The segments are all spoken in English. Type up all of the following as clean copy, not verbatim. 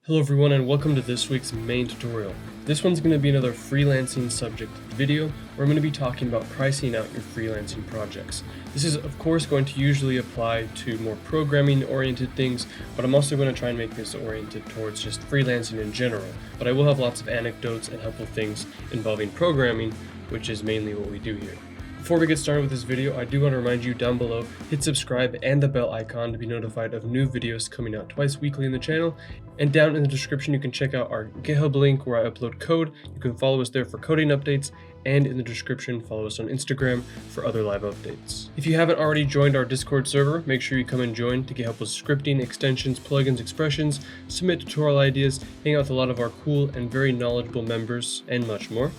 Hello everyone and welcome to this week's main tutorial. This one's going to be another freelancing subject video where I'm going to be talking about pricing out your freelancing projects. This is of course going to usually apply to more programming oriented things, but I'm also going to try and make this oriented towards just freelancing in general. But I will have lots of anecdotes and helpful things involving programming, which is mainly what we do here. Before we get started with this video, I do want to remind you down below, hit subscribe and the bell icon to be notified of new videos coming out twice weekly in the channel. And down in the description, you can check out our GitHub link where I upload code. You can follow us there for coding updates, and in the description, follow us on Instagram for other live updates. If you haven't already joined our Discord server, make sure you come and join to get help with scripting, extensions, plugins, expressions, submit tutorial ideas, hang out with a lot of our cool and very knowledgeable members, and much more.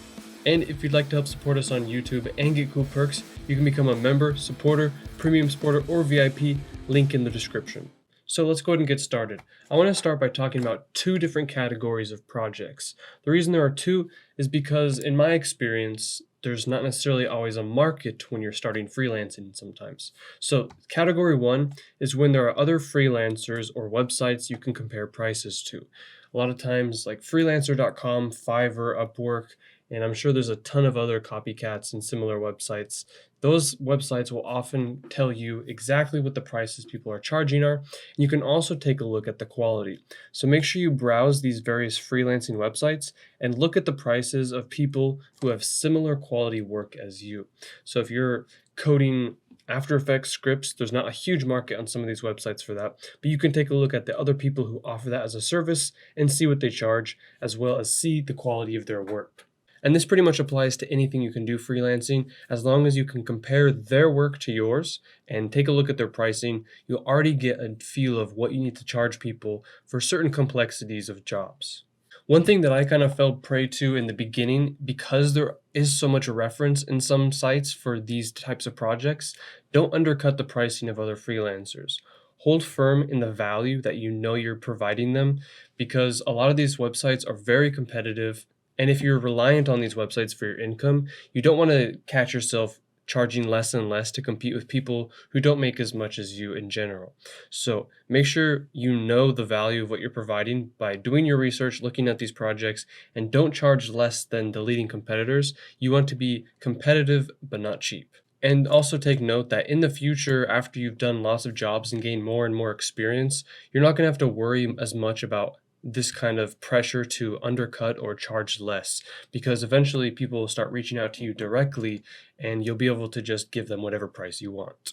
And if you'd like to help support us on YouTube and get cool perks, you can become a member, supporter, premium supporter, or VIP, link in the description. So let's go ahead and get started. I want to start by talking about two different categories of projects. The reason there are two is because in my experience, there's not necessarily always a market when you're starting freelancing sometimes. So category one is when there are other freelancers or websites you can compare prices to. A lot of times like freelancer.com, Fiverr, Upwork, and I'm sure there's a ton of other copycats and similar websites. Those websites will often tell you exactly what the prices people are charging are. And you can also take a look at the quality. So make sure you browse these various freelancing websites and look at the prices of people who have similar quality work as you. So if you're coding After Effects scripts, there's not a huge market on some of these websites for that, but you can take a look at the other people who offer that as a service and see what they charge, as well as see the quality of their work. And this pretty much applies to anything you can do freelancing. As long as you can compare their work to yours and take a look at their pricing, you'll already get a feel of what you need to charge people for certain complexities of jobs. One thing that I kind of fell prey to in the beginning, because there is so much reference in some sites for these types of projects, don't undercut the pricing of other freelancers. Hold firm in the value that you know you're providing them, because a lot of these websites are very competitive. And if you're reliant on these websites for your income, you don't want to catch yourself charging less and less to compete with people who don't make as much as you in general. So make sure you know the value of what you're providing by doing your research, looking at these projects, and don't charge less than the leading competitors. You want to be competitive, but not cheap. And also take note that in the future, after you've done lots of jobs and gained more and more experience, you're not going to have to worry as much about this kind of pressure to undercut or charge less, because eventually people will start reaching out to you directly and you'll be able to just give them whatever price you want.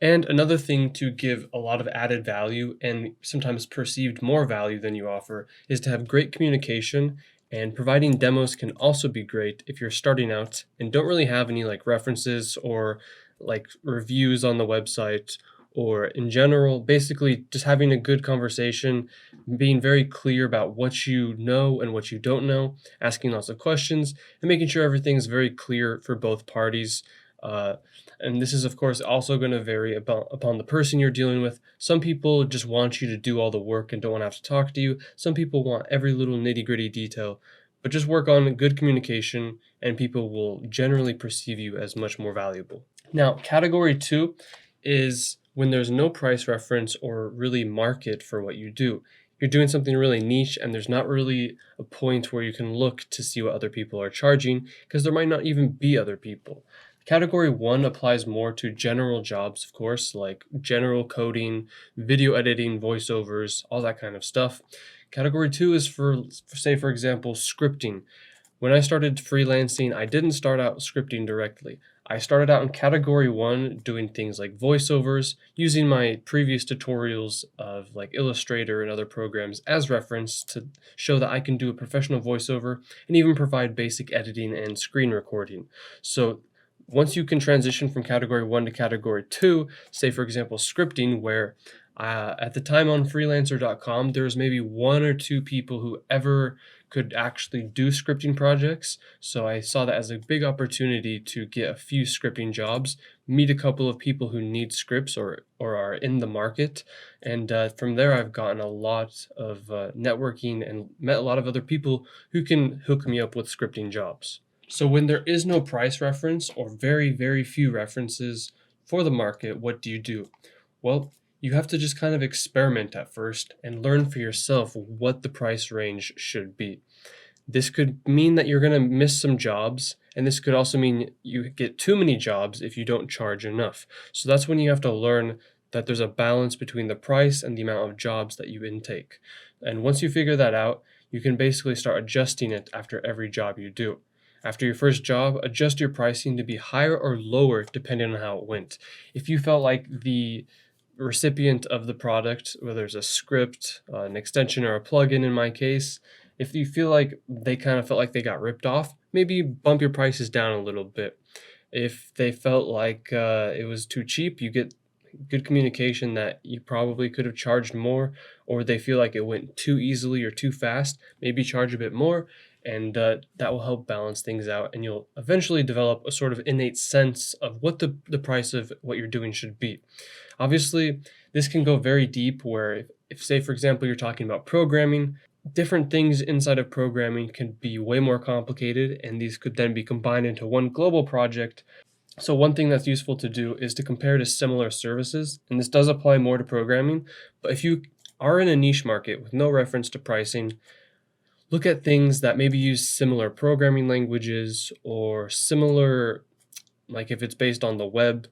And another thing to give a lot of added value and sometimes perceived more value than you offer is to have great communication, and providing demos can also be great if you're starting out and don't really have any like references or like reviews on the website, or in general, basically just having a good conversation, being very clear about what you know and what you don't know, asking lots of questions, and making sure everything is very clear for both parties. And this is, of course, also going to vary upon the person you're dealing with. Some people just want you to do all the work and don't want to have to talk to you. Some people want every little nitty-gritty detail. But just work on good communication, and people will generally perceive you as much more valuable. Now, category two is when there's no price reference or really market for what you do. You're doing something really niche and there's not really a point where you can look to see what other people are charging, because there might not even be other people. Category one applies more to general jobs, of course, like general coding, video editing, voiceovers, all that kind of stuff. Category two is for say, for example, scripting. When I started freelancing, I didn't start out scripting directly. I started out in category one doing things like voiceovers, using my previous tutorials of like Illustrator and other programs as reference to show that I can do a professional voiceover and even provide basic editing and screen recording. So once you can transition from category one to category two, say for example scripting, where at the time on freelancer.com, there was maybe one or two people who ever could actually do scripting projects. So I saw that as a big opportunity to get a few scripting jobs, meet a couple of people who need scripts or are in the market. And from there, I've gotten a lot of networking and met a lot of other people who can hook me up with scripting jobs. So when there is no price reference or very, very few references for the market, what do you do? Well, You have to just kind of experiment at first and learn for yourself what the price range should be. This could mean that you're going to miss some jobs, and this could also mean you get too many jobs if you don't charge enough. So that's when you have to learn that there's a balance between the price and the amount of jobs that you intake. And once you figure that out, you can basically start adjusting it after every job you do. After your first job, adjust your pricing to be higher or lower depending on how it went. If you felt like the recipient of the product, whether it's a script, an extension, or a plugin in my case, if you feel like they kind of felt like they got ripped off, maybe bump your prices down a little bit. If they felt like it was too cheap, you get good communication that you probably could have charged more, or they feel like it went too easily or too fast, maybe charge a bit more, and that will help balance things out, and you'll eventually develop a sort of innate sense of what the price of what you're doing should be. Obviously, this can go very deep where if say, for example, you're talking about programming, different things inside of programming can be way more complicated, and these could then be combined into one global project. So one thing that's useful to do is to compare to similar services, and this does apply more to programming, but if you are in a niche market with no reference to pricing, look at things that maybe use similar programming languages or similar, like if it's based on the web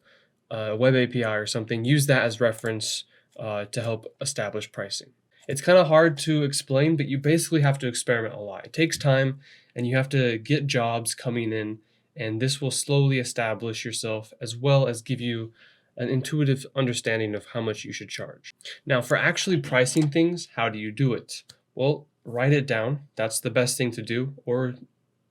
API or something, use that as reference to help establish pricing. It's kind of hard to explain, but you basically have to experiment a lot. It takes time, and you have to get jobs coming in, and this will slowly establish yourself as well as give you an intuitive understanding of how much you should charge. Now, for actually pricing things, how do you do it? Well, write it down. That's the best thing to do, or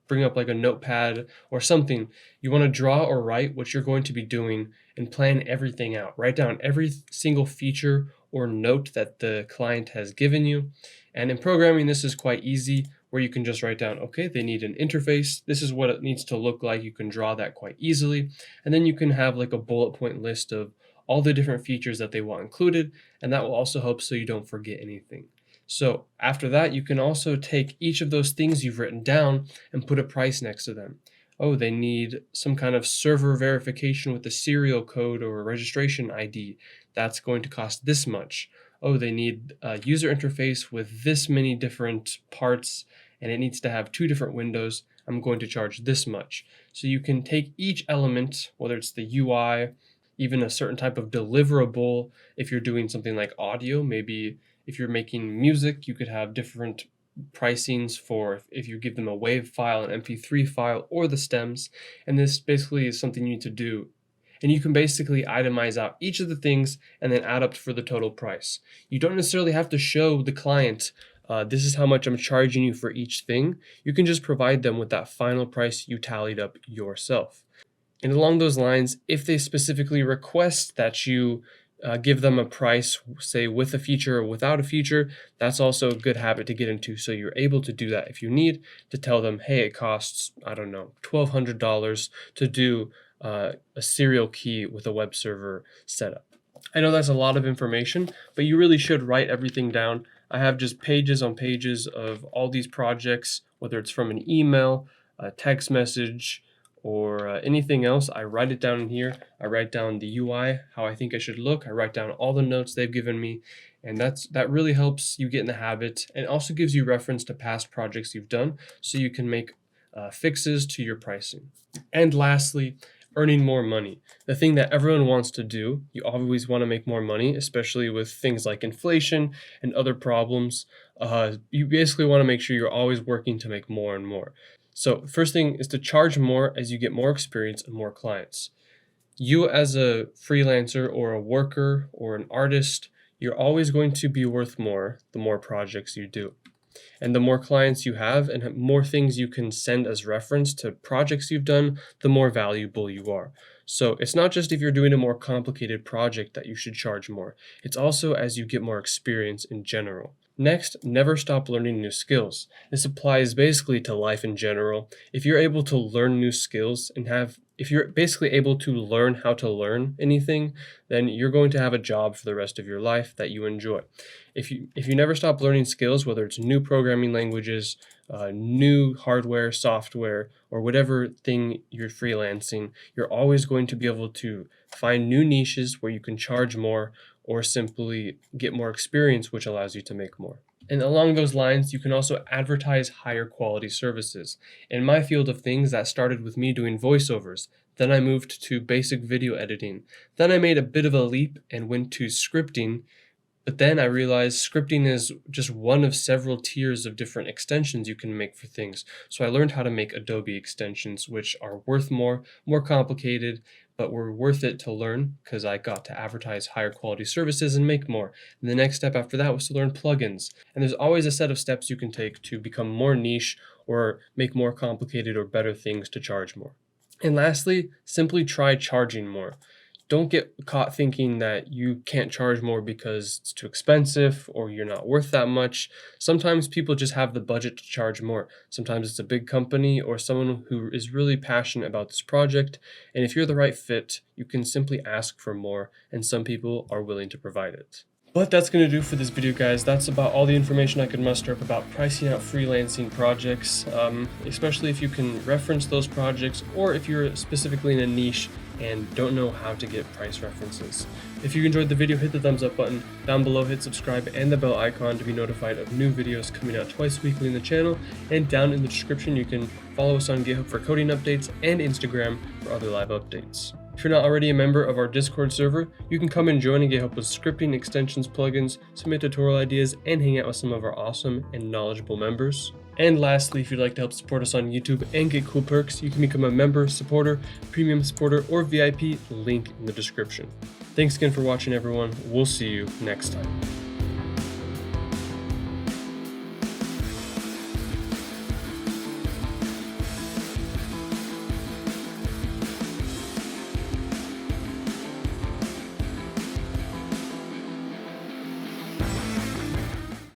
bring up like a notepad or something. You want to draw or write what you're going to be doing and plan everything out. Write down every single feature or note that the client has given you. And in programming, this is quite easy, where you can just write down, okay, they need an interface. This is what it needs to look like. You can draw that quite easily. And then you can have like a bullet point list of all the different features that they want included. And that will also help so you don't forget anything. So after that, you can also take each of those things you've written down and put a price next to them. Oh, they need some kind of server verification with a serial code or a registration ID. That's going to cost this much. Oh, they need a user interface with this many different parts, and it needs to have 2 different windows. I'm going to charge this much. So you can take each element, whether it's the UI, even a certain type of deliverable. If you're doing something like audio, maybe if you're making music, you could have different pricings for if you give them a WAV file, an MP3 file, or the stems. And this basically is something you need to do. And you can basically itemize out each of the things and then add up for the total price. You don't necessarily have to show the client, this is how much I'm charging you for each thing. You can just provide them with that final price you tallied up yourself. And along those lines, if they specifically request that you give them a price, say with a feature or without a feature, that's also a good habit to get into. So you're able to do that if you need to tell them, hey, it costs, I don't know, $1,200 to do a serial key with a web server setup. I know that's a lot of information, but you really should write everything down. I have just pages on pages of all these projects, whether it's from an email, a text message, or anything else. I write it down in here. I write down the UI, how I think I should look. I write down all the notes they've given me, and that really helps you get in the habit, and also gives you reference to past projects you've done, so you can make fixes to your pricing. And lastly, earning more money. The thing that everyone wants to do. You always want to make more money, especially with things like inflation and other problems. You basically want to make sure you're always working to make more and more. So first thing is to charge more as you get more experience and more clients. You as a freelancer or a worker or an artist, you're always going to be worth more the more projects you do. And the more clients you have and more things you can send as reference to projects you've done, the more valuable you are. So it's not just if you're doing a more complicated project that you should charge more. It's also as you get more experience in general. Next, never stop learning new skills. This applies basically to life in general. If you're able to learn new skills and if you're basically able to learn how to learn anything, then you're going to have a job for the rest of your life that you enjoy. If you never stop learning skills, whether it's new programming languages, new hardware, software, or whatever thing you're freelancing, you're always going to be able to find new niches where you can charge more, or simply get more experience, which allows you to make more. And along those lines, you can also advertise higher quality services. In my field of things, that started with me doing voiceovers. Then I moved to basic video editing. Then I made a bit of a leap and went to scripting. But then I realized scripting is just one of several tiers of different extensions you can make for things. So I learned how to make Adobe extensions, which are worth more complicated, but were worth it to learn because I got to advertise higher quality services and make more. And the next step after that was to learn plugins. And there's always a set of steps you can take to become more niche or make more complicated or better things to charge more. And lastly, simply try charging more. Don't get caught thinking that you can't charge more because it's too expensive or you're not worth that much. Sometimes people just have the budget to charge more. Sometimes it's a big company or someone who is really passionate about this project. And if you're the right fit, you can simply ask for more, and some people are willing to provide it. But that's going to do for this video, guys. That's about all the information I could muster up about pricing out freelancing projects, especially if you can reference those projects or if you're specifically in a niche and don't know how to get price references. If you enjoyed the video, hit the thumbs up button. Down below, hit subscribe and the bell icon to be notified of new videos coming out twice weekly in the channel. And down in the description, you can follow us on GitHub for coding updates and Instagram for other live updates. If you're not already a member of our Discord server, you can come and join and get help with scripting, extensions, plugins, submit tutorial ideas, and hang out with some of our awesome and knowledgeable members. And lastly, if you'd like to help support us on YouTube and get cool perks, you can become a member, supporter, premium supporter, or VIP, link in the description. Thanks again for watching, everyone. We'll see you next time.